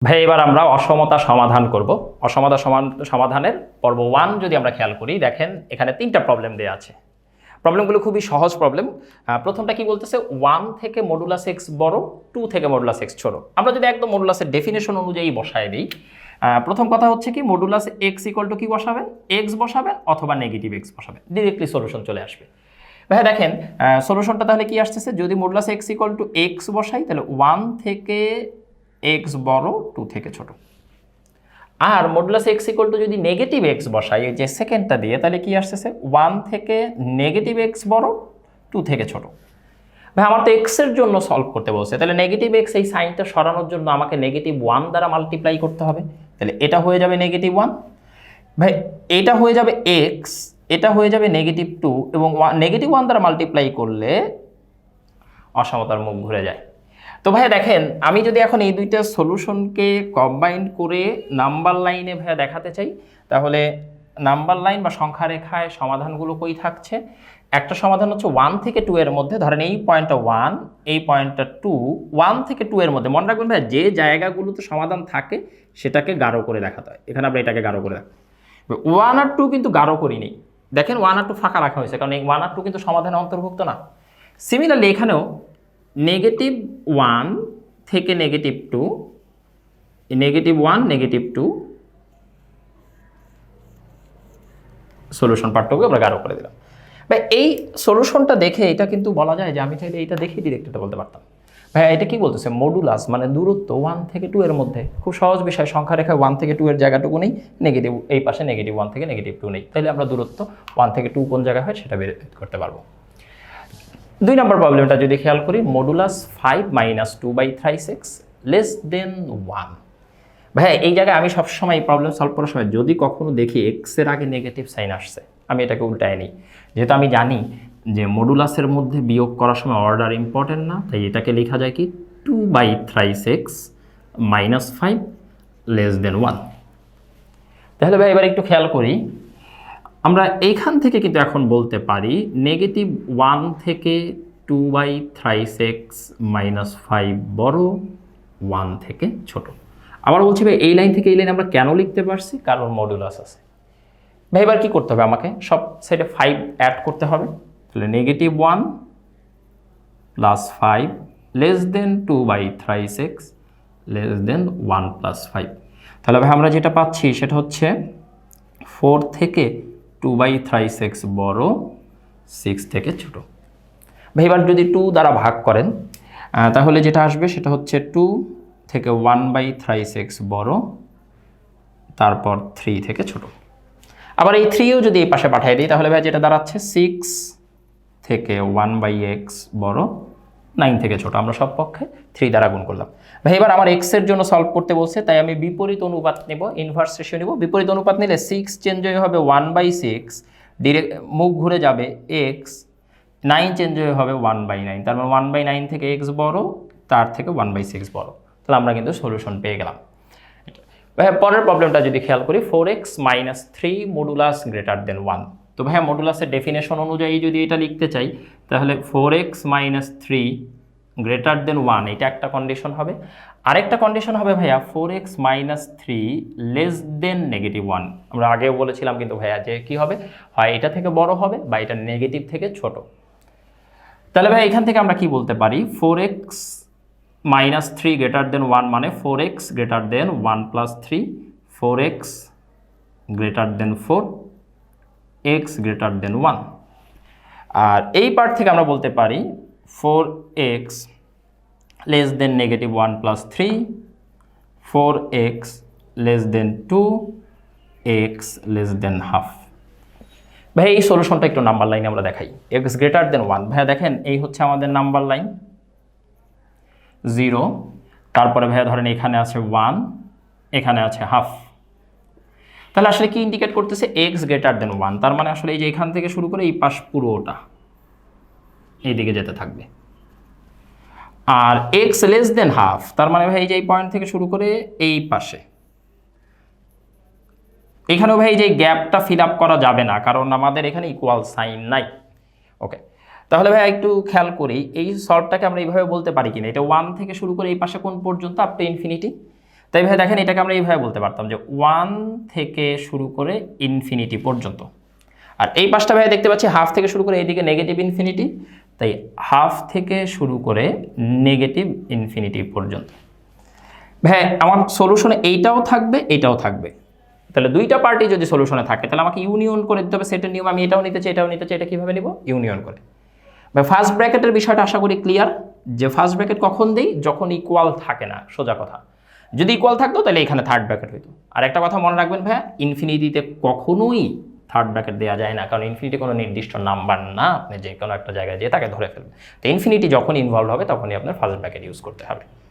ভাই এবার আমরা অসমতা সমাধান করব। অসমতা সমাধানের পর্ব 1 যদি আমরা খেয়াল করি, দেখেন এখানে 3টা প্রবলেম দেয়া আছে। প্রবলেমগুলো খুবই সহজ প্রবলেম। প্রথমটা কি বলতেছে, 1 থেকে মডুলাস x বড়, 2 থেকে মডুলাস x ছোট। আমরা যদি একদম মডুলাসের ডেফিনেশন অনুযায়ী বসায় দিই, প্রথম কথা হচ্ছে কি, মডুলাস x ইকুয়াল টু কি বসাবেন, x বসাবেন অথবা নেগেটিভ x বসাবেন, ডিরেক্টলি সলিউশন চলে আসবে। ভাই দেখেন সলিউশনটা তাহলে কি আসতেছে, যদি modulus x equal to x বসাই তাহলে 1 থেকে x বড়, 2 থেকে ছোট। আর মডুলাস x ইকুয়াল টু যদি নেগেটিভ x বসাই, এই যে সেকেন্ডটা দিয়ে, তাহলে কি আসতেছে, 1 থেকে নেগেটিভ x বড়, 2 থেকে ছোট। ভাই আমার তো x এর জন্য সলভ করতে বলছে, তাহলে নেগেটিভ x এই সাইনটা সরানোর জন্য আমাকে নেগেটিভ 1 দ্বারা মাল্টিপ্লাই করতে হবে। তাহলে এটা হয়ে যাবে নেগেটিভ 1, ভাই এটা হয়ে যাবে x, এটা হয়ে যাবে নেগেটিভ 2, এবং নেগেটিভ 1 দ্বারা মাল্টিপ্লাই করলে অসমতার মুখ ঘুরে যায়। তো ভাইয়া দেখেন, আমি যদি এখন এই দুইটা সলিউশনকে কম্বাইন করে নাম্বার লাইনে ভাইয়া দেখাতে চাই, তাহলে নাম্বার লাইন বা সংখ্যা রেখায় সমাধানগুলো কই থাকছে, একটা সমাধান হচ্ছে 1 থেকে 2 এর মধ্যে, ধরেন এই পয়েন্টটা 1, এই পয়েন্টটা 2, 1 থেকে 2 এর মধ্যে। মনে রাখবেন ভাইয়া, যে জায়গাগুলোতে সমাধান থাকে সেটাকে গাঢ় করে দেখাতে হয়। এখানে আমরা এটাকে গাঢ় করে দেখাই, 1 আর 2 কিন্তু গাঢ় করি নেই, দেখেন 1 আর 2 ফাঁকা রাখা হয়েছে, কারণ এই 1 আর 2 কিন্তু সমাধানে অন্তর্ভুক্ত না। সিমিলারলি এখানেও নেগেটিভ 1 থেকে নেগেটিভ 2, নেগেটিভ 1 নেগেটিভ 2 সলিউশন পার্টটাকে আমরা গাঢ় করে দিলাম। ভাই এই সলিউশনটা দেখে এটা কিন্তু বলা যায় যে আমি চাইলে এটা দেখে ডিরেক্ট এটা বলতে পারতাম। ভাই এটা কি বলতেছে, মডুলাস মানে দূরত্ব 1 থেকে 2 এর মধ্যে। খুব সহজ বিষয়, সংখ্যা রেখায় 1 থেকে 2 এর জায়গাটুকু নেই, নেগেটিভ এই পাশে নেগেটিভ 1 থেকে নেগেটিভ 2 নেই, তাহলে আমরা দূরত্ব 1 থেকে 2 কোন জায়গায় হয় সেটা বের করতে পারবো। 2 নম্বর প্রবলেমটা যদি খেয়াল করি, মডুলাস 5 মাইনাস 2/36 লেস দেন 1। ভাই এই জায়গায় আমি সবসময় এই প্রবলেম সলভ করার সময় যদি কখনো দেখি এক্স এর আগে নেগেটিভ সাইন আসছে, আমি এটাকে উল্টায় নিই, যেহেতু আমি জানি যে মডুলাসের মধ্যে বিয়োগ করার সময় অর্ডার ইম্পর্টেন্ট না, তাই এটাকে লেখা যায় কি 2/36 মাইনাস 5 লেস দেন 1। তাহলে ভাই এবার একটু খেয়াল করি, আমরা এইখান থেকে কিন্তু এখন বলতে পারি নেগেটিভ 1 থেকে 2/36 মাইনাস 5 বড়, 1 থেকে ছোট। আবার বলছি ভাই এই লাইন থেকে এই লাইন আমরা কেন লিখতে পারছি, কারণ মডুলাস আছে। ভাই এবার কি করতে হবে, আমাকে সব সাইডে 5 অ্যাড করতে হবে। তাহলে negative 1 plus 5 less than 2/36 less than 1 plus 5। তাহলে ভাই আমরা যেটা পাচ্ছি সেটা হচ্ছে 4 থেকে 2/36 বড়, 6 থেকে ছোট। ভাই এবার যদি 2 দ্বারা ভাগ করেন তাহলে যেটা আসবে সেটা হচ্ছে 2 থেকে 1/36 বড়, তারপর 3 থেকে ছোট। আবার এই 3ও যদি এই পাশে পাঠিয়ে দিই তাহলে ভাই যেটা দাঁড়াচ্ছে 6 থেকে 1/x বড়, 9 থেকে ছোট। আমরা সব পক্ষে 3 দ্বারা গুণ করলাম। ভাই এবার আমার x এর জন্য সলভ করতে বলছে, তাই আমি বিপরীত অনুপাত নেব, ইনভার্স রেশিও নেব। বিপরীত অনুপাত নিলে 6 চেঞ্জ হয়ে হবে 1/6, ডিরেক্ট মুখ ঘুরে যাবে x, 9 চেঞ্জ হয়ে হবে 1/9, তার মানে 1/9 থেকে x বড়, তার থেকে 1/6 বড়। তাহলে আমরা কিন্তু সলিউশন পেয়ে গেলাম। ভাইয়া পরের প্রবলেমটা যদি খেয়াল করি, 4x minus 3 modulus greater than 1। তো ভাইয়া মডুলাসের ডেফিনেশন অনুযায়ী যদি এটা লিখতে চাই তাহলে 4x মাইনাস 3 গ্রেটার দেন 1, এটা একটা কন্ডিশন হবে। আরেকটা কন্ডিশন হবে ভাইয়া 4x minus 3 less than negative 1। আমরা আগেও বলেছিলাম কিন্তু ভাইয়া যে কি হবে, হয় এটা থেকে বড় হবে বা এটা নেগেটিভ থেকে ছোট। তাহলে ভাই এখান থেকে আমরা কি বলতে পারি, 4x মাইনাস 3 গ্রেটার দেন 1 মানে 4x greater than 1 plus 3, 4x greater than 4, x greater than 1। আর এই পার্ট থেকে আমরা বলতে পারি 4x less than negative 1 plus 3, 4x less than 2, x less than half. ভাই এই সলিউশনটা একটু নাম্বার লাইনে আমরা দেখাই, x গ্রেটার দেন 1। ভাইয়া দেখেন এই হচ্ছে আমাদের নাম্বার লাইন 0, তারপরে ভাইয়া ধরেন এখানে আছে 1, এখানে আছে হাফ। তাহলে আসলে কি ইন্ডিকেট করতেছে, x গ্রেটার দেন 1, তার মানে আসলে এই যে এখান থেকে শুরু করে এই পাশ পুরোটা এইদিকে যেতে থাকবে। আর x লেস দেন হাফ, তার মানে ভাই এই যে এই পয়েন্ট থেকে শুরু করে এই পাশে, এখানেও ভাই এই যে গ্যাপটা ফিল আপ করা যাবে না, কারণ আমাদের এখানে ইকুয়াল সাইন নাই। ওকে, তাহলে ভাই একটু খেয়াল করি এই সলভটাকে আমরা এইভাবে বলতে পারি কিনা, এটা 1 থেকে শুরু করে এই পাশে কোন পর্যন্ত, আপ টু ইনফিনিটি। তাই ভাই দেখেন এটাকে আমরা এইভাবে বলতে পারতাম যে 1 থেকে শুরু করে ইনফিনিটি পর্যন্ত। আর এই পাশটা ভাই দেখতে পাচ্ছি হাফ থেকে শুরু করে এইদিকে নেগেটিভ ইনফিনিটি, তাই হাফ থেকে শুরু করে নেগেটিভ ইনফিনিটি পর্যন্ত। ভাই আমার সলিউশনে এইটাও থাকবে এইটাও থাকবে, তাহলে দুইটা পার্টি যদি সলিউশনে থাকে তাহলে আমাকে ইউনিয়ন করে দিতে হবে সেটের নিয়ম। আমি এটাও নিতে চাই এটাও নিতে চাই, এটা কীভাবে নিব? ইউনিয়ন করে। ভাই ফার্স্ট ব্র্যাকেটের বিষয়টা আশা করি ক্লিয়ার, যে ফার্স্ট ব্র্যাকেট কখন দেই? যখন ইকুয়াল থাকে না, সোজা কথা। যদি ইকুয়াল থাকতো তাহলে এখানে থার্ড ব্র্যাকেট হইতো। আর একটা কথা মনে রাখবেন ভাইয়া, ইনফিনিটিতে কখনোই থার্ড ব্র্যাকেট দেওয়া যায় না, কারণ ইনফিনিটি কোনো নির্দিষ্ট নাম্বার না, আপনি যে কোনো একটা জায়গায় যেয়ে তাকে ধরে ফেলবেন। তো ইনফিনিটি যখন ইনভলভ হবে তখনই আপনার ফার্স্ট ব্র্যাকেট ইউজ করতে হবে।